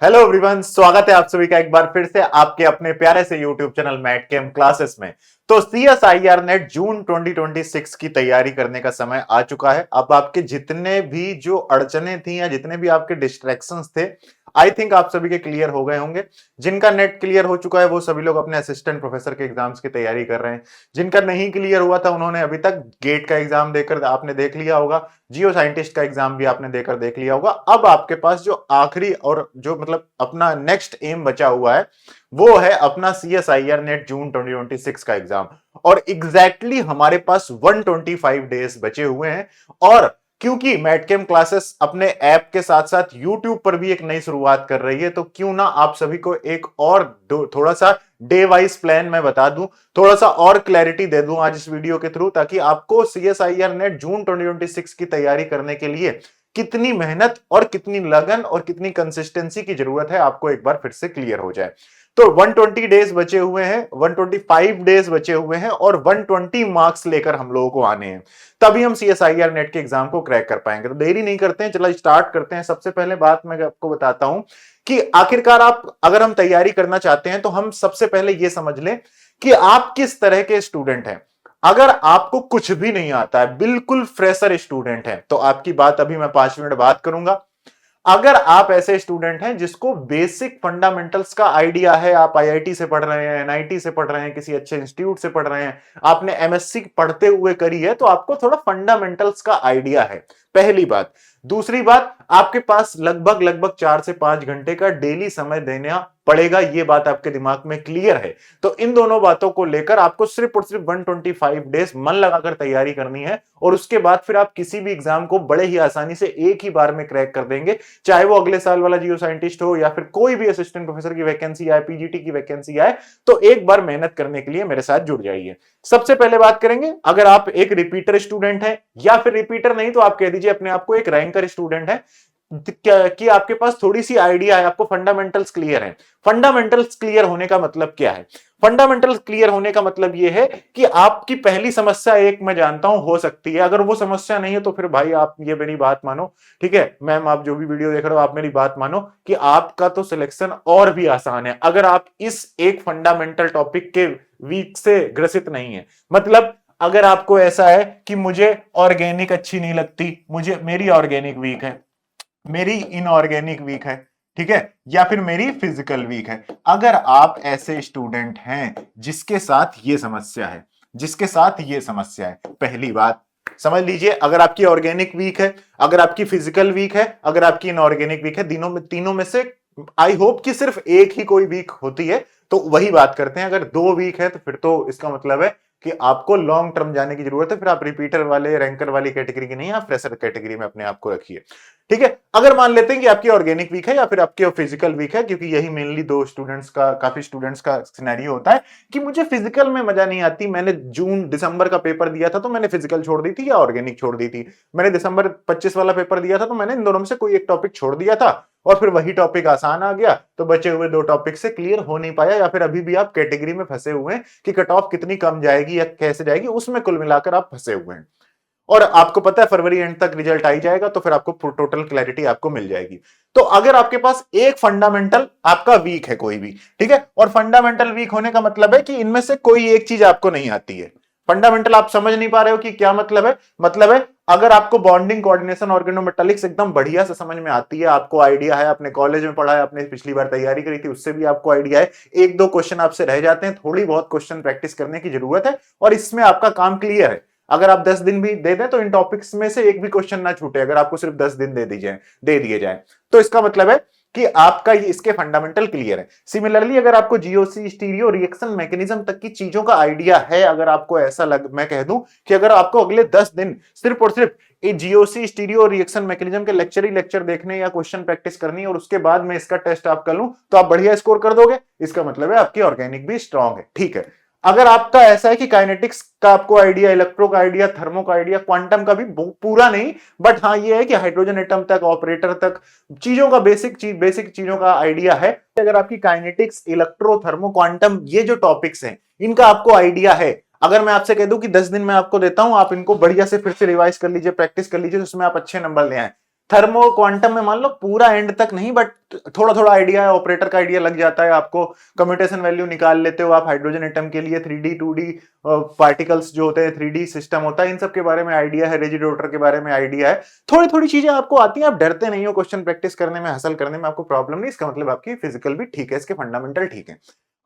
Hello everyone, स्वागत है आप सभी का एक बार फिर से आपके अपने प्यारे से यूट्यूब चैनल मैट कैम क्लासेस में। तो सीएसआईआर नेट जून 2026 की तैयारी करने का समय आ चुका है। अब आपके जितने भी जो अड़चने थी या जितने भी आपके डिस्ट्रैक्शंस थे, आई थिंक आप सभी के क्लियर हो गए होंगे। जिनका नेट क्लियर हो चुका है वो सभी लोग अपने असिस्टेंट प्रोफेसर के एग्जाम्स की तैयारी कर रहे हैं। जिनका नहीं क्लियर हुआ था उन्होंने अभी तक गेट का एग्जाम देकर आपने देख लिया होगा, जियो साइंटिस्ट का एग्जाम भी आपने देकर देख लिया होगा। अब आपके पास जो आखिरी और जो मतलब अपना नेक्स्ट एम बचा हुआ है वो है अपना सीएसआईआर नेट जून 2026 का एग्जाम। और एग्जैक्टली हमारे पास 125 डेज बचे हुए हैं। और क्योंकि मैटकेम क्लासेस अपने ऐप के साथ साथ यूट्यूब पर भी एक नई शुरुआत कर रही है, तो क्यों ना आप सभी को एक और थोड़ा सा डे वाइज प्लान मैं बता दूं, थोड़ा सा और क्लैरिटी दे दूं आज इस वीडियो के थ्रू, ताकि आपको सीएसआईआर नेट जून 2026 की तैयारी करने के लिए कितनी मेहनत और कितनी लगन और कितनी कंसिस्टेंसी की जरूरत है आपको एक बार फिर से क्लियर हो जाए। तो 120 डेज बचे हुए हैं, 125 डेज बचे हुए हैं और 120 मार्क्स लेकर हम लोगों को आने हैं, तभी हम सीएसआईआर नेट के एग्जाम को क्रैक कर पाएंगे। तो देरी नहीं करते हैं, चलो स्टार्ट करते हैं। सबसे पहले बात मैं आपको बताता हूं कि आखिरकार आप अगर हम तैयारी करना चाहते हैं तो हम सबसे पहले यह समझ लें कि आप किस तरह के स्टूडेंट हैं। अगर आपको कुछ भी नहीं आता है, बिल्कुल फ्रेशर स्टूडेंट है, तो आपकी बात अभी मैं 5 मिनट बात करूंगा। अगर आप ऐसे स्टूडेंट हैं जिसको बेसिक फंडामेंटल्स का आइडिया है, आप आईआईटी से पढ़ रहे हैं, एनआईटी से पढ़ रहे हैं, किसी अच्छे इंस्टीट्यूट से पढ़ रहे हैं, आपने एमएससी पढ़ते हुए करी है, तो आपको थोड़ा फंडामेंटल्स का आइडिया है, पहली बात। दूसरी बात, आपके पास लगभग लगभग 4 से 5 घंटे का डेली समय देना पड़ेगा, ये बात आपके दिमाग में क्लियर है। तो इन दोनों बातों को लेकर आपको सिर्फ और सिर्फ 125 डेज मन लगाकर तैयारी करनी है, और उसके बाद फिर आप किसी भी एग्जाम को बड़े ही आसानी से एक ही बार में क्रैक कर देंगे। चाहे वो अगले साल वाला जियो साइंटिस्ट हो या फिर कोई भी असिस्टेंट प्रोफेसर की वैकेंसी आए, पीजीटी की वैकेंसी आए, तो एक बार मेहनत करने के लिए मेरे साथ जुड़ जाइए। सबसे पहले बात करेंगे, अगर आप एक रिपीटर स्टूडेंट हैं या फिर रिपीटर नहीं तो आप कह दीजिए अपने आप को एक रैंकर स्टूडेंट है, कि आपके पास थोड़ी सी आइडिया है, आपको फंडामेंटल्स क्लियर है। फंडामेंटल्स क्लियर होने का मतलब क्या है? फंडामेंटल्स क्लियर होने का मतलब यह है कि आपकी पहली समस्या एक मैं जानता हूं हो सकती है, अगर वो समस्या नहीं है तो फिर भाई आप ये मेरी बात मानो, ठीक है मैम, आप जो भी वीडियो देख रहे हो आप मेरी बात मानो कि आपका तो सिलेक्शन और भी आसान है अगर आप इस एक फंडामेंटल टॉपिक के वीक से ग्रसित नहीं है। मतलब अगर आपको ऐसा है कि मुझे ऑर्गेनिक अच्छी नहीं लगती, मुझे मेरी ऑर्गेनिक वीक है, मेरी इनऑर्गेनिक वीक है, ठीक है, या फिर मेरी फिजिकल वीक है, अगर आप ऐसे स्टूडेंट हैं जिसके साथ ये समस्या है, जिसके साथ ये समस्या है, पहली बात समझ लीजिए, अगर आपकी ऑर्गेनिक वीक है, अगर आपकी फिजिकल वीक है, अगर आपकी इनऑर्गेनिक वीक है, तीनों में से आई होप कि सिर्फ एक ही कोई वीक होती है, तो वही बात करते हैं। अगर 2 वीक है तो फिर तो इसका मतलब है कि आपको लॉन्ग टर्म जाने की जरूरत है, फिर आप रिपीटर वाले रैंकर वाली कैटेगरी की नहीं, आप फ्रेशर कैटेगरी में अपने आप को रखिए, ठीक है। अगर मान लेते हैं कि आपकी ऑर्गेनिक वीक है या फिर आपकी फिजिकल वीक है, क्योंकि यही मेनली दो स्टूडेंट्स का, काफी स्टूडेंट्स का सिनेरियो होता है कि मुझे फिजिकल में मजा नहीं आती, मैंने जून दिसंबर का पेपर दिया था तो मैंने फिजिकल छोड़ दी थी या ऑर्गेनिक छोड़ दी थी, मैंने दिसंबर 25 वाला पेपर दिया था तो मैंने इन दोनों में से कोई एक टॉपिक छोड़ दिया था, और फिर वही टॉपिक आसान आ गया, तो बचे हुए 2 टॉपिक से क्लियर हो नहीं पाया, या फिर अभी भी आप कैटेगरी में फंसे हुए हैं कि कट ऑफ कितनी कम जाएगी या कैसे जाएगी, उसमें कुल मिलाकर आप फंसे हुए हैं। और आपको पता है फरवरी एंड तक रिजल्ट आ ही जाएगा, तो फिर आपको टोटल क्लैरिटी आपको मिल जाएगी। तो अगर आपके पास एक फंडामेंटल आपका वीक है कोई भी, ठीक है, और फंडामेंटल वीक होने का मतलब है कि इनमें से कोई एक चीज आपको नहीं आती है। फंडामेंटल आप समझ नहीं पा रहे हो कि क्या मतलब है? मतलब है अगर आपको बॉन्डिंग, कोऑर्डिनेशन, ऑर्गेनोमेटालिक्स एकदम बढ़िया से समझ में आती है, आपको आइडिया है, अपने कॉलेज में पढ़ा है, आपने पिछली बार तैयारी करी थी उससे भी आपको आइडिया है, 1-2 क्वेश्चन आपसे रह जाते हैं, थोड़ी बहुत क्वेश्चन प्रैक्टिस करने की जरूरत है, और इसमें आपका काम क्लियर है। अगर आप 10 दिन भी दे दें तो इन टॉपिक्स में से एक भी क्वेश्चन ना छूटे, अगर आपको सिर्फ 10 दिन दे दिए जाए, तो इसका मतलब है कि आपका ये इसके फंडामेंटल क्लियर है। सिमिलरली अगर आपको जीओसी, स्टीरियो, रिएक्शन मैकेनिज्म तक की चीजों का आइडिया है, अगर आपको ऐसा मैं कह दूं कि अगर आपको अगले 10 दिन सिर्फ और सिर्फ जीओसी, स्टीरियो, रिएक्शन मैकेनिज्म के लेक्चर ही लेक्चर देखने या क्वेश्चन प्रैक्टिस करनी और उसके बाद में इसका टेस्ट आप कर लूं तो आप बढ़िया स्कोर कर दोगे, इसका मतलब है आपकी ऑर्गेनिक भी स्ट्रांग है, ठीक है। अगर आपका ऐसा है कि काइनेटिक्स का आपको आइडिया, इलेक्ट्रो का आइडिया, थर्मो का आइडिया, क्वांटम का भी पूरा नहीं, बट हाँ ये है कि हाइड्रोजन एटम तक, ऑपरेटर तक चीजों का बेसिक चीजों का आइडिया है, अगर आपकी काइनेटिक्स, इलेक्ट्रो, थर्मो, क्वांटम ये जो टॉपिक्स हैं इनका आपको आइडिया है, अगर मैं आपसे कह दूं कि 10 दिन में आपको देता हूं, आप इनको बढ़िया से फिर से रिवाइज कर लीजिए, प्रैक्टिस कर लीजिए, तो उसमें आप अच्छे नंबर ले आए। थर्मो क्वांटम में मान लो पूरा एंड तक नहीं, बट थोड़ा थोड़ा आइडिया है, ऑपरेटर का आइडिया लग जाता है आपको, कम्यूटेशन वैल्यू निकाल लेते हो आप हाइड्रोजन एटम के लिए, 3D 2D पार्टिकल्स जो होते हैं, 3D सिस्टम होता है, इन सब के बारे में आइडिया है, रेजिडोटर के बारे में आइडिया है, थोड़ी थोड़ी चीजें आपको आती हैं, आप डरते नहीं हो क्वेश्चन प्रैक्टिस करने में, हासिल करने में आपको प्रॉब्लम नहीं, इसका मतलब आपकी फिजिकल भी ठीक है, इसके फंडामेंटल ठीक है।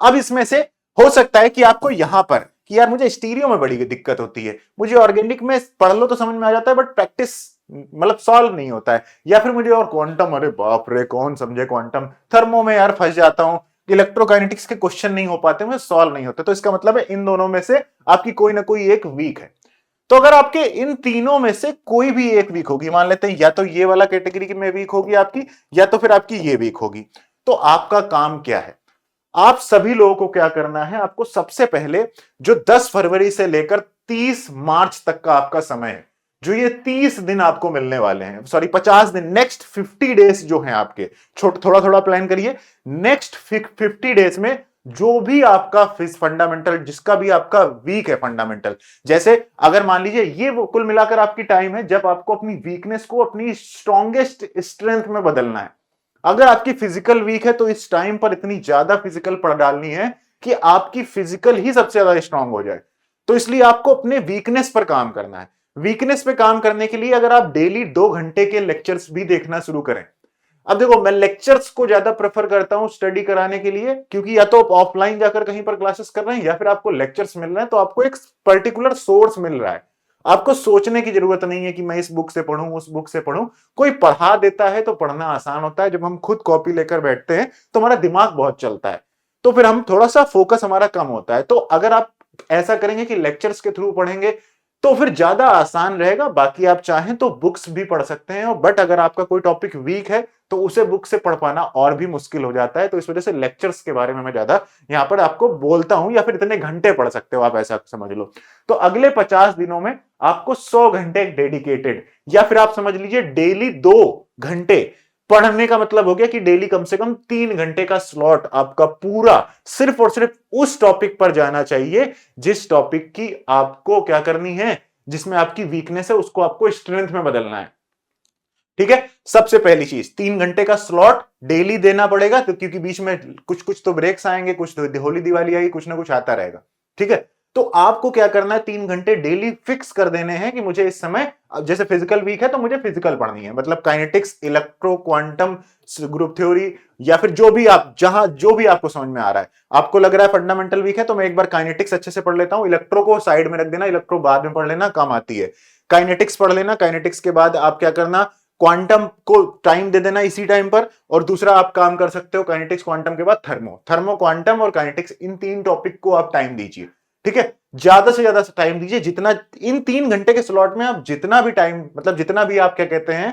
अब इसमें से हो सकता है कि आपको यहां पर कि यार मुझे स्टीरियो में बड़ी दिक्कत होती है, मुझे ऑर्गेनिक में पढ़ लो तो समझ में आ जाता है, बट प्रैक्टिस मतलब सॉल्व नहीं होता है, या फिर मुझे और क्वांटम, अरे बाप रे कौन समझे क्वांटम, थर्मो में यार फंस जाता हूं, इलेक्ट्रोकाइनेटिक्स के क्वेश्चन नहीं हो पाते, मुझे सॉल्व नहीं होते, तो इसका मतलब है इन दोनों में से आपकी कोई ना कोई एक वीक है। तो अगर आपके इन तीनों में से कोई भी एक वीक होगी, मान लेते हैं या तो ये वाला कैटेगरी में वीक होगी आपकी, या तो फिर आपकी ये वीक होगी, तो आपका काम क्या है, आप सभी लोगों को क्या करना है, आपको सबसे पहले जो 10 फरवरी से लेकर 30 मार्च तक का आपका समय है, जो ये 30 दिन आपको मिलने वाले हैं, सॉरी 50 दिन, नेक्स्ट 50 डेज जो हैं आपके, थोड़ा थोड़ा प्लान करिए, नेक्स्ट 50 डेज में जो भी आपका फंडामेंटल, जिसका भी आपका वीक है फंडामेंटल, जैसे अगर मान लीजिए ये वो कुल मिलाकर आपकी टाइम है जब आपको अपनी वीकनेस को अपनी स्ट्रॉन्गेस्ट स्ट्रेंथ में बदलना है। अगर आपकी फिजिकल वीक है तो इस टाइम पर इतनी ज्यादा फिजिकल पढ़ डालनी है कि आपकी फिजिकल ही सबसे ज्यादा स्ट्रांग हो जाए, तो इसलिए आपको अपने वीकनेस पर काम करना है। वीकनेस पे काम करने के लिए अगर आप डेली 2 घंटे के लेक्चर्स भी देखना शुरू करें, अब देखो मैं लेक्चर्स को ज्यादा प्रेफर करता हूं स्टडी कराने के लिए, क्योंकि या तो आप ऑफलाइन जाकर कहीं पर क्लासेस कर रहे हैं, या फिर आपको लेक्चर्स मिल रहे हैं, तो आपको एक पर्टिकुलर सोर्स मिल रहा है, आपको सोचने की जरूरत नहीं है कि मैं इस बुक से पढ़ूं उस बुक से पढ़ूं, कोई पढ़ा देता है तो पढ़ना आसान होता है, जब हम खुद कॉपी लेकर बैठते हैं तो हमारा दिमाग बहुत चलता है, तो फिर हम थोड़ा सा फोकस हमारा कम होता है। तो अगर आप ऐसा करेंगे कि लेक्चर्स के थ्रू पढ़ेंगे तो फिर ज्यादा आसान रहेगा। बाकी आप चाहें तो बुक्स भी पढ़ सकते हैं, बट अगर आपका कोई टॉपिक वीक है तो उसे बुक से पढ़ पाना और भी मुश्किल हो जाता है, तो इस वजह से लेक्चर्स के बारे में मैं ज्यादा यहां पर आपको बोलता हूं, या फिर इतने घंटे पढ़ सकते हो आप, ऐसा समझ लो। तो अगले 50 दिनों में आपको 100 घंटे डेडिकेटेड, या फिर आप समझ लीजिए डेली 2 घंटे पढ़ने का मतलब हो गया कि डेली कम से कम 3 घंटे का स्लॉट आपका पूरा सिर्फ और सिर्फ उस टॉपिक पर जाना चाहिए जिस टॉपिक की आपको क्या करनी है, जिसमें आपकी वीकनेस है उसको आपको स्ट्रेंथ में बदलना है। ठीक है, सबसे पहली चीज 3 घंटे का स्लॉट डेली देना पड़ेगा, तो क्योंकि बीच में कुछ कुछ तो ब्रेक्स आएंगे, कुछ तो होली दिवाली आएगी, कुछ ना कुछ आता रहेगा। ठीक है, तो आपको क्या करना है, 3 घंटे डेली फिक्स कर देने हैं कि मुझे इस समय, जैसे फिजिकल वीक है तो मुझे फिजिकल पढ़नी है, मतलब kinetics, electro, quantum, group theory, या फिर जो भी आप जहां जो भी आपको समझ में आ रहा है, आपको लग रहा है फंडामेंटल वीक है तो मैं एक बार काइनेटिक्स अच्छे से पढ़ लेता हूं, इलेक्ट्रो को साइड में रख देना, इलेक्ट्रो बाद में पढ़ लेना, काम आती है, काइनेटिक्स पढ़ लेना, काइनेटिक्स के बाद आप क्या करना, क्वांटम को टाइम दे देना इसी टाइम पर, और दूसरा आप काम कर सकते हो काइनेटिक्स क्वांटम के बाद थर्मो, थर्मो क्वांटम और काइनेटिक्स, इन 3 टॉपिक को आप टाइम दीजिए। ठीक है, ज्यादा से ज्यादा टाइम दीजिए, जितना इन 3 घंटे के स्लॉट में आप जितना भी टाइम, मतलब जितना भी आप क्या कहते हैं,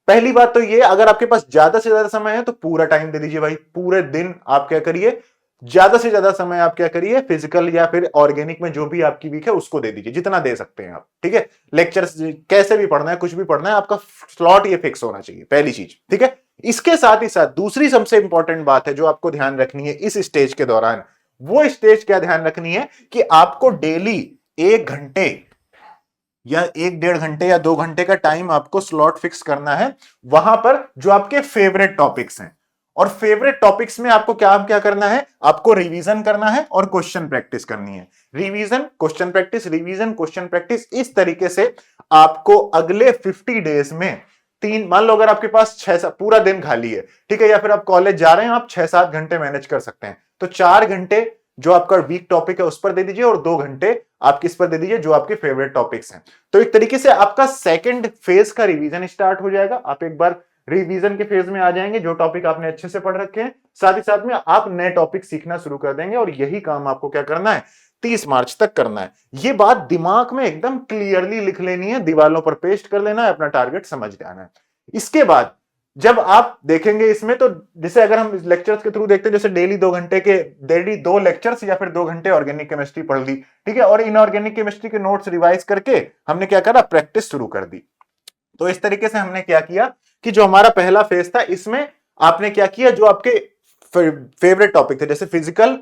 पहली बात तो ये, अगर आपके पास ज्यादा से ज्यादा समय है तो पूरा टाइम दे दीजिए भाई, पूरे दिन आप क्या करिए, ज्यादा से ज्यादा समय आप क्या करिए, फिजिकल या फिर ऑर्गेनिक में जो भी आपकी वीक है उसको दे दीजिए, जितना दे सकते हैं आप। ठीक है, लेक्चर्स कैसे भी पढ़ना है, कुछ भी पढ़ना है, आपका स्लॉट ये फिक्स होना चाहिए, पहली चीज। ठीक है, इसके साथ ही साथ दूसरी सबसे इंपॉर्टेंट बात है जो आपको ध्यान रखनी है इस स्टेज के दौरान, वो स्टेज क्या ध्यान रखनी है कि आपको डेली 1 घंटे या 1-1.5 घंटे या 2 घंटे का टाइम आपको स्लॉट फिक्स करना है, वहां पर जो आपके फेवरेट टॉपिक्स हैं, और फेवरेट टॉपिक्स में आपको क्या क्या करना है, आपको रिवीजन करना है और क्वेश्चन प्रैक्टिस करनी है। Revision question practice, revision question practice, इस तरीके से आपको अगले 50 डेज में मान लो अगर आपके पास 6 पूरा दिन खाली है, ठीक है, या फिर आप कॉलेज जा रहे हैं, आप 6-7 घंटे मैनेज कर सकते हैं, तो 4 घंटे जो आपका वीक टॉपिक है उस पर दे दीजिए, और 2 घंटे आप किस पर दे दीजिए, जो आपके फेवरेट टॉपिक्स हैं। तो एक तरीके से आपका सेकंड फेज का रिवीजन स्टार्ट हो जाएगा, आप एक बार रिवीजन के फेज में आ जाएंगे, जो टॉपिक आपने अच्छे से पढ़ रखे हैं, साथ ही साथ में आप नए टॉपिक सीखना शुरू कर देंगे, और यही काम आपको क्या करना है, 30 मार्च तक करना है। ये बात दिमाग में एकदम क्लियरली लिख लेनी है, दीवारों पर पेस्ट कर लेना है, अपना टारगेट समझ जाना है। इसके बाद जब आप देखेंगे इसमें, तो जैसे अगर हम लेक्चर्स के थ्रू देखते हैं, जैसे डेली 2 घंटे के, डेली 2 लेक्चर्स या फिर 2 घंटे ऑर्गेनिक केमिस्ट्री पढ़ ली, ठीक है, और इनऑर्गेनिक केमिस्ट्री के नोट्स रिवाइज करके हमने क्या करा, प्रैक्टिस शुरू कर दी। तो इस तरीके से हमने क्या किया कि जो हमारा पहला फेज था, इसमें आपने क्या किया, जो आपके फेवरेट टॉपिक थे, जैसे फिजिकल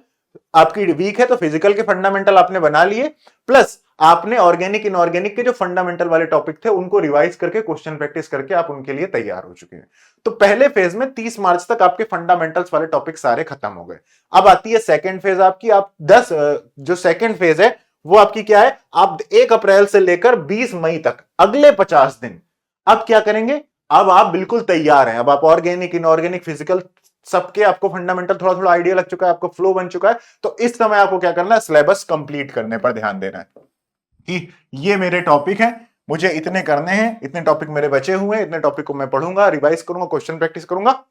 आपकी वीक है तो फिजिकल के फंडामेंटल आपने बना लिए, प्लस आपने ऑर्गेनिक इनऑर्गेनिक के जो फंडामेंटल वाले टॉपिक थे उनको रिवाइज करके क्वेश्चन प्रैक्टिस करके आप उनके लिए तैयार हो चुके हैं। तो पहले फेज में 30 मार्च तक आपके फंडामेंटल्स वाले टॉपिक सारे खत्म हो गए। अब आती है सेकंड फेज आपकी। आप 10 जो सेकंड फेज है वो आपकी क्या है, आप 1 अप्रैल से लेकर 20 मई तक अगले 50 दिन अब क्या करेंगे, अब आप बिल्कुल तैयार हैं। अब आप ऑर्गेनिक इनऑर्गेनिक फिजिकल सबके आपको फंडामेंटल थोड़ा थोड़ा आइडिया लग चुका है, आपको फ्लो बन चुका है। तो इस समय आपको क्या करना है, सिलेबस कंप्लीट करने पर ध्यान देना है कि ये मेरे टॉपिक हैं, मुझे इतने करने हैं, इतने टॉपिक मेरे बचे हुए हैं, इतने टॉपिक को मैं पढ़ूंगा, रिवाइज करूंगा, क्वेश्चन प्रैक्टिस करूंगा।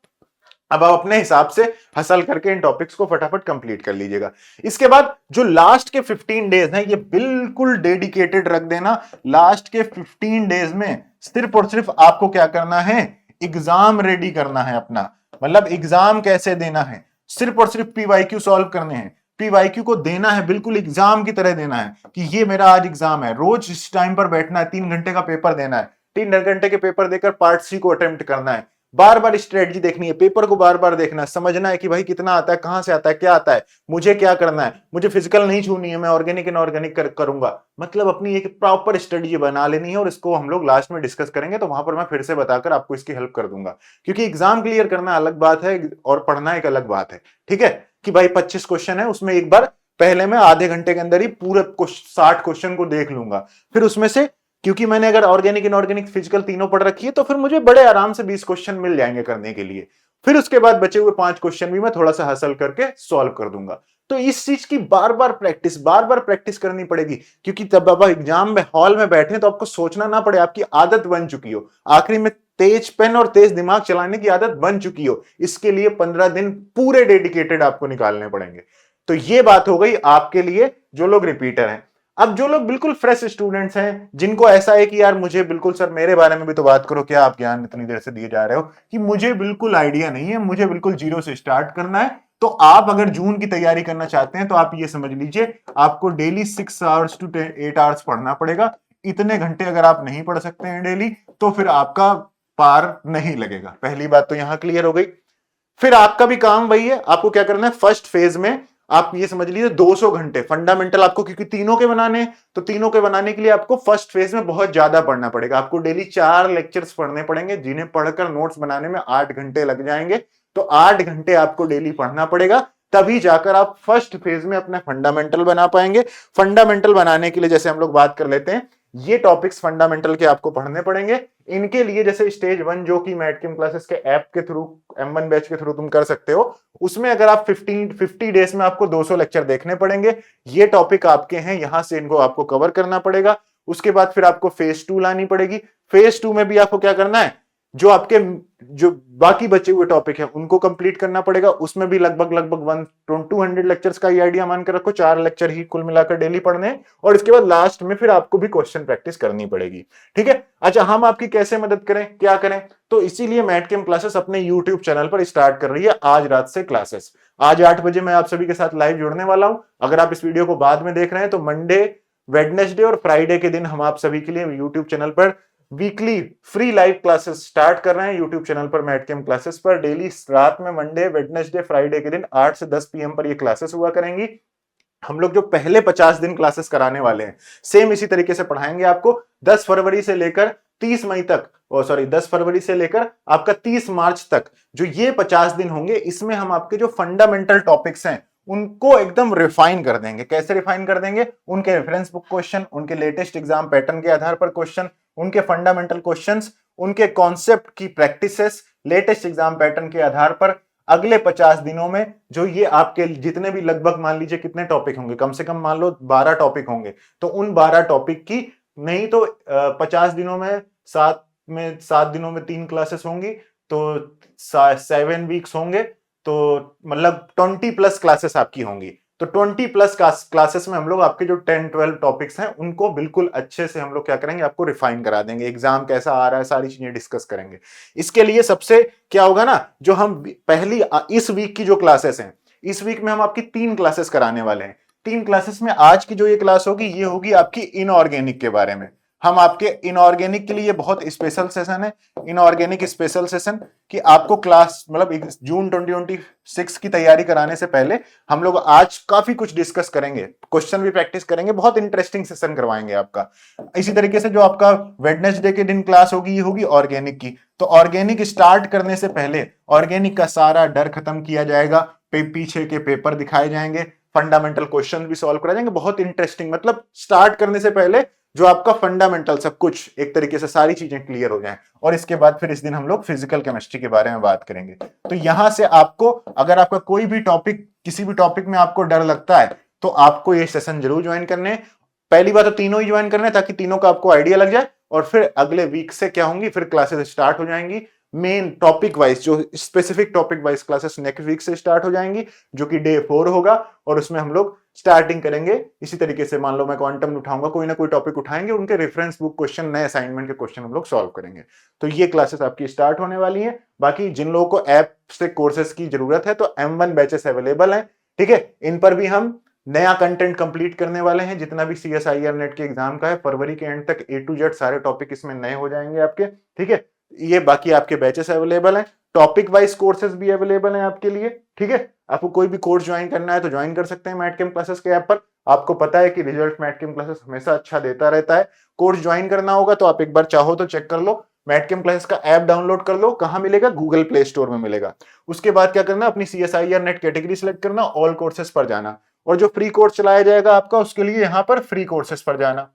अब आप अपने हिसाब से हसल करके इन टॉपिक्स को फटाफट कंप्लीट कर लीजिएगा। इसके बाद जो लास्ट के 15 डेज हैं ये बिल्कुल डेडिकेटेड रख देना। लास्ट के 15 डेज में सिर्फ और सिर्फ आपको क्या करना है, एग्जाम रेडी करना है अपना। मतलब एग्जाम कैसे देना है, सिर्फ और सिर्फ पीवाईक्यू सॉल्व करने हैं। पीवाईक्यू को देना है बिल्कुल एग्जाम की तरह देना है कि ये मेरा आज एग्जाम है, रोज इस टाइम पर बैठना है, 3 घंटे का पेपर देना है, 3 घंटे के पेपर देकर पार्ट सी को अटेम्प्ट करना है, बार बार स्ट्रेटजी देखनी है, पेपर को बार बार देखना है, समझना है कि भाई कितना आता है, कहां से आता है, क्या आता है, मुझे क्या करना है, मुझे फिजिकल नहीं छूनी है, मैं ऑर्गेनिक इनऑर्गेनिक करूंगा। मतलब अपनी एक प्रॉपर स्ट्रेटजी बना लेनी है और इसको हम लोग लास्ट में डिस्कस करेंगे, तो वहां पर मैं फिर से बताकर आपको इसकी हेल्प कर दूंगा। क्योंकि एग्जाम क्लियर करना अलग बात है और पढ़ना एक अलग बात है। ठीक है कि भाई 25 क्वेश्चन है, उसमें एक बार पहले मैं आधे घंटे के अंदर ही पूरे 60 क्वेश्चन को देख लूंगा। फिर उसमें से क्योंकि मैंने अगर ऑर्गेनिक इनऑर्गेनिक फिजिकल तीनों पढ़ रखी है तो फिर मुझे बड़े आराम से 20 क्वेश्चन मिल जाएंगे करने के लिए। फिर उसके बाद बचे हुए 5 क्वेश्चन भी मैं थोड़ा सा हसल करके सॉल्व कर दूंगा। तो इस चीज की बार बार प्रैक्टिस करनी पड़ेगी, क्योंकि तब आप एग्जाम में हॉल में बैठे तो आपको सोचना ना पड़े, आपकी आदत बन चुकी हो, आखिरी में तेज पेन और तेज दिमाग चलाने की आदत बन चुकी हो। इसके लिए 15 दिन पूरे डेडिकेटेड आपको निकालने पड़ेंगे। तो ये बात हो गई आपके लिए जो लोग रिपीटर हैं। अब जो लोग बिल्कुल फ्रेश स्टूडेंट्स हैं, जिनको ऐसा है कि यार मुझे बिल्कुल सर मेरे बारे में भी तो बात करो, क्या आप ज्ञान इतनी देर से दिए जा रहे हो कि मुझे बिल्कुल आइडिया नहीं है, मुझे बिल्कुल जीरो से स्टार्ट करना है। तो आप अगर जून की तैयारी करना चाहते हैं तो आप ये समझ लीजिए आपको डेली 6 आवर्स टू 8 आवर्स पढ़ना पड़ेगा। इतने घंटे अगर आप नहीं पढ़ सकते हैं डेली तो फिर आपका पार नहीं लगेगा। पहली बात तो यहां क्लियर हो गई। फिर आपका भी काम वही है, आपको क्या करना है, फर्स्ट फेज में आप ये समझ लीजिए 200 घंटे फंडामेंटल आपको, क्योंकि तीनों के बनाने हैं तो तीनों के बनाने के लिए आपको फर्स्ट फेज में बहुत ज्यादा पढ़ना पड़ेगा। आपको डेली 4 लेक्चर्स पढ़ने पड़ेंगे, जिन्हें पढ़कर नोट्स बनाने में 8 घंटे लग जाएंगे। तो 8 घंटे आपको डेली पढ़ना पड़ेगा, तभी जाकर आप फर्स्ट फेज में अपना फंडामेंटल बना पाएंगे। फंडामेंटल बनाने के लिए जैसे हम लोग बात कर लेते हैं, ये टॉपिक्स फंडामेंटल के आपको पढ़ने पड़ेंगे। इनके लिए जैसे स्टेज 1 जो कि मैटकिम क्लासेस के ऐप के थ्रू, M1 बैच के थ्रू तुम कर सकते हो, उसमें अगर आप 50 डेज में आपको 200 लेक्चर देखने पड़ेंगे। ये टॉपिक आपके हैं, यहां से इनको आपको कवर करना पड़ेगा। उसके बाद फिर आपको फेज 2 लानी पड़ेगी। फेज 2 में भी आपको क्या करना है, जो आपके जो बाकी बचे हुए टॉपिक है उनको कंप्लीट करना पड़ेगा। उसमें भी लगभग 200 लेक्चर्स का ही आइडिया मानकर रखो, 4 लेक्चर ही कुल मिलाकर डेली पढ़ने हैं। और इसके बाद लास्ट में फिर आपको भी क्वेश्चन प्रैक्टिस करनी पड़ेगी। ठीक है, अच्छा हम आपकी कैसे मदद करें, क्या करें, तो इसीलिए मैटकिम क्लासेस अपने यूट्यूब चैनल पर स्टार्ट कर रही है आज रात से क्लासेस। आज 8 बजे मैं आप सभी के साथ लाइव जुड़ने वाला हूं। अगर आप इस वीडियो को बाद में देख रहे हैं तो मंडे, वेडनेसडे और फ्राइडे के दिन हम आप सभी के लिए यूट्यूब चैनल पर weekly free live classes start कर रहे हैं। यूट्यूब चैनल पर मैटकिम क्लासेस पर डेली रात में मंडे, वेडनेसडे, फ्राइडे के दिन 8 से 10 PM पर ये क्लासेस हुआ करेंगी। हम लोग जो पहले 50 दिन क्लासेस कराने वाले हैं सेम इसी तरीके से पढ़ाएंगे आपको। 10 फरवरी से लेकर 30 मई तक, 10 फरवरी से लेकर आपका 30 मार्च तक जो ये 50 दिन होंगे, इसमें हम आपके जो फंडामेंटल टॉपिक्स हैं उनको एकदम रिफाइन कर देंगे। कैसे रिफाइन कर देंगे, उनके रेफरेंस बुक क्वेश्चन, उनके लेटेस्ट एग्जाम पैटर्न के आधार पर क्वेश्चन, उनके फंडामेंटल क्वेश्चंस, उनके कॉन्सेप्ट की प्रैक्टिसेस लेटेस्ट एग्जाम पैटर्न के आधार पर अगले 50 दिनों में जो ये आपके जितने भी लगभग मान लीजिए कितने टॉपिक होंगे, कम से कम मान लो 12 टॉपिक होंगे, तो उन 12 टॉपिक की नहीं तो 50 दिनों में 7 दिनों में 3 क्लासेस होंगी, तो 7 वीक्स होंगे, तो मतलब 20+ क्लासेस आपकी होंगी। तो 20+ क्लासेस में हम लोग आपके जो 10-12 टॉपिक्स हैं उनको बिल्कुल अच्छे से हम लोग क्या करेंगे, आपको रिफाइन करा देंगे। एग्जाम कैसा आ रहा है सारी चीजें डिस्कस करेंगे। इसके लिए सबसे क्या होगा ना, जो हम पहली इस वीक की जो क्लासेस हैं, इस वीक में हम आपकी 3 क्लासेस कराने वाले हैं। 3 क्लासेस में आज की जो ये क्लास होगी ये होगी आपकी इनऑर्गेनिक के बारे में। हम आपके इनऑर्गेनिक के लिए बहुत स्पेशल सेशन है, इनऑर्गेनिक स्पेशल सेशन, कि आपको क्लास मतलब जून 2026 की तैयारी कराने से पहले हम लोग आज काफी कुछ डिस्कस करेंगे, क्वेश्चन भी प्रैक्टिस करेंगे, बहुत इंटरेस्टिंग सेशन करवाएंगे आपका। इसी तरीके से जो आपका वेडनेसडे के दिन क्लास होगी ये होगी ऑर्गेनिक की। तो ऑर्गेनिक स्टार्ट करने से पहले ऑर्गेनिक का सारा डर खत्म किया जाएगा, पीछे के पेपर दिखाए जाएंगे, फंडामेंटल क्वेश्चन भी सॉल्व कराए जाएंगे, बहुत इंटरेस्टिंग, मतलब स्टार्ट करने से पहले जो आपका फंडामेंटल सब कुछ एक तरीके से सारी चीजें क्लियर हो जाएं। और इसके बाद फिर इस दिन हम लोग फिजिकल केमिस्ट्री के बारे में बात करेंगे। तो यहां से आपको अगर आपका कोई भी टॉपिक, किसी भी टॉपिक में आपको डर लगता है तो आपको ये सेशन जरूर ज्वाइन करने। पहली बात तो तीनों ही ज्वाइन करने ताकि तीनों का आपको आइडिया लग जाए, और फिर अगले वीक से क्या होंगी, फिर क्लासेस स्टार्ट हो जाएंगी मेन टॉपिक वाइज, जो specific topic wise classes next week से स्टार्ट हो जाएंगी, जो कि डे 4 होगा। और उसमें हम लोग स्टार्टिंग करेंगे इसी तरीके से, मान लो मैं क्वांटम उठाऊंगा, कोई ना कोई टॉपिक उठाएंगे, उनके रेफरेंस बुक क्वेश्चन, नए असाइनमेंट के क्वेश्चन हम लोग सॉल्व करेंगे। तो ये क्लासेस आपकी स्टार्ट होने वाली हैं। बाकी जिन लोगों को ऐप से कोर्सेज की जरूरत है तो M1 बैचेस अवेलेबल हैं, ठीक है, इन पर भी हम नया कंटेंट कंप्लीट करने वाले हैं। जितना भी CSIR नेट के एग्जाम का है, फरवरी के एंड तक A to Z सारे टॉपिक इसमें नए हो जाएंगे आपके, ठीक है। ये बाकी आपके बैचेस अवेलेबल हैं, टॉपिक वाइज कोर्सेज भी अवेलेबल हैं आपके लिए, ठीक है। आपको कोई भी कोर्स ज्वाइन करना है तो ज्वाइन कर सकते हैं मैटकेम क्लासेस के ऐप पर। आपको पता है कि रिजल्ट मैटकेम क्लासेस हमेशा अच्छा देता रहता है। कोर्स ज्वाइन करना होगा तो आप एक बार चाहो तो चेक कर लो, मैटकेम क्लासेस का ऐप डाउनलोड कर लो। कहां मिलेगा? गूगल प्ले स्टोर में मिलेगा। उसके बाद क्या करना, अपनी CSIR नेट कैटेगरी सिलेक्ट करना, ऑल कोर्सेज पर जाना, और जो फ्री कोर्स चलाया जाएगा आपका उसके लिए यहां पर फ्री कोर्सेज पर जाना,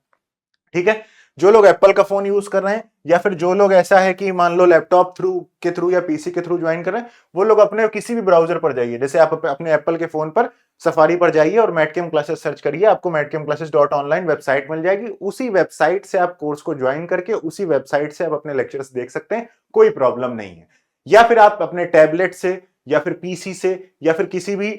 ठीक है। जो लोग एप्पल का फोन यूज कर रहे हैं, या फिर जो लोग ऐसा है कि मान लो लैपटॉप के थ्रू या पीसी के थ्रू ज्वाइन कर रहे हैं, वो लोग अपने किसी भी ब्राउजर पर जाइए, जैसे आप अपने एप्पल के फोन पर सफारी पर जाइए और मैटकेम क्लासेस सर्च करिए, आपको matcamclasses.online वेबसाइट मिल जाएगी। उसी वेबसाइट से आप कोर्स को ज्वाइन करके उसी वेबसाइट से आप अपने लेक्चर्स देख सकते हैं, कोई प्रॉब्लम नहीं है। या फिर आप अपने टैबलेट से या फिर पीसी से या फिर किसी भी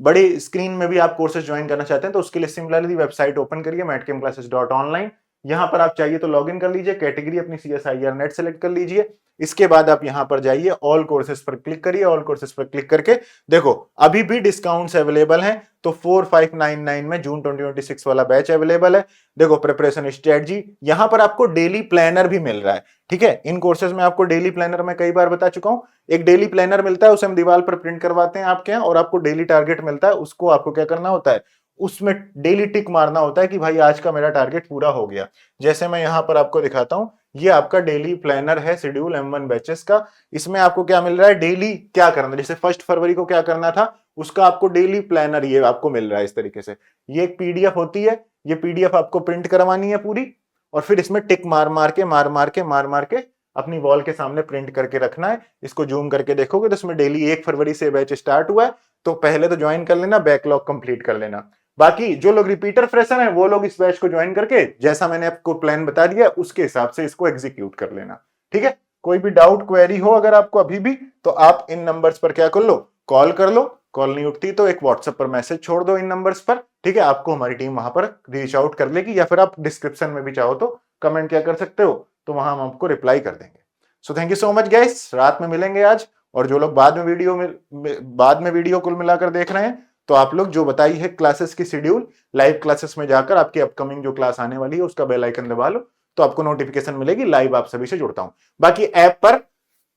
बड़ी स्क्रीन में भी आप कोर्सेज ज्वाइन करना चाहते हैं तो उसके लिए सिमिलरली वेबसाइट ओपन करिए matcamclasses.online। यहां पर आप चाहिए तो लॉगिन कर लीजिए, कैटेगरी अपनी CSIR नेट सेलेक्ट कर लीजिए। इसके बाद आप यहां पर जाइए, ऑल कोर्सेज पर क्लिक करिए। ऑल कोर्सेज पर क्लिक करके देखो अभी भी डिस्काउंट्स अवेलेबल हैं, तो 4599 में जून 2026 वाला बैच अवेलेबल है। देखो प्रिपरेशन स्ट्रेटजी, यहां पर आपको डेली प्लानर भी मिल रहा है, ठीक है। इन कोर्सेज में आपको डेली प्लानर मैं कई बार बता चुका हूं, एक डेली प्लानर मिलता है, उसे हम दीवार पर प्रिंट करवाते हैं आपके यहाँ, और आपको डेली टारगेट मिलता है। उसको आपको क्या करना होता है, उसमें डेली टिक मारना होता है कि भाई आज का मेरा टारगेट पूरा हो गया। जैसे मैं यहां पर आपको दिखाता हूं, ये आपका डेली प्लानर है शेड्यूल M1 बैचेस का। इसमें आपको क्या मिल रहा है, डेली क्या करना, जैसे 1 फरवरी को क्या करना था उसका आपको डेली प्लानर ये आपको मिल रहा है इस तरीके से। ये एक PDF होती है, ये PDF आपको प्रिंट करवानी है पूरी, और फिर इसमें टिक मार मार के अपनी वॉल के सामने प्रिंट करके रखना है। इसको जूम करके देखोगे तो इसमें डेली 1 फरवरी से बैच स्टार्ट हुआ है, तो पहले तो ज्वाइन कर लेना, बैकलॉग कंप्लीट कर लेना। बाकी जो लोग रिपीटर फ्रेशर हैं वो लोग इस बैच को ज्वाइन करके जैसा मैंने आपको प्लान बता दिया उसके हिसाब से इसको एग्जीक्यूट कर लेना, ठीक है। कोई भी डाउट क्वेरी हो अगर आपको अभी भी, तो आप इन नंबर्स पर क्या कर लो, कॉल कर लो। कॉल नहीं उठती तो एक व्हाट्सएप पर मैसेज छोड़ दो इन नंबर्स पर, ठीक है। आपको हमारी टीम वहां पर रीच आउट कर लेगी, या फिर आप डिस्क्रिप्शन में भी चाहो तो कमेंट क्या कर सकते हो, तो वहां हम आपको रिप्लाई कर देंगे। So thank you so much guys, रात में मिलेंगे आज। और जो लोग बाद में वीडियो कुल मिलाकर देख रहे हैं, तो आप लोग जो बताई है क्लासेस की शेड्यूल, लाइव क्लासेस में जाकर आपकी अपकमिंग जो क्लास आने वाली है उसका बेल आइकन दबा लो, तो आपको नोटिफिकेशन मिलेगी। लाइव आप सभी से जुड़ता हूं।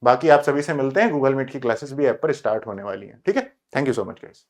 बाकी आप सभी से मिलते हैं, गूगल मीट की क्लासेस भी ऐप पर स्टार्ट होने वाली हैं, ठीक है। Thank you so much guys.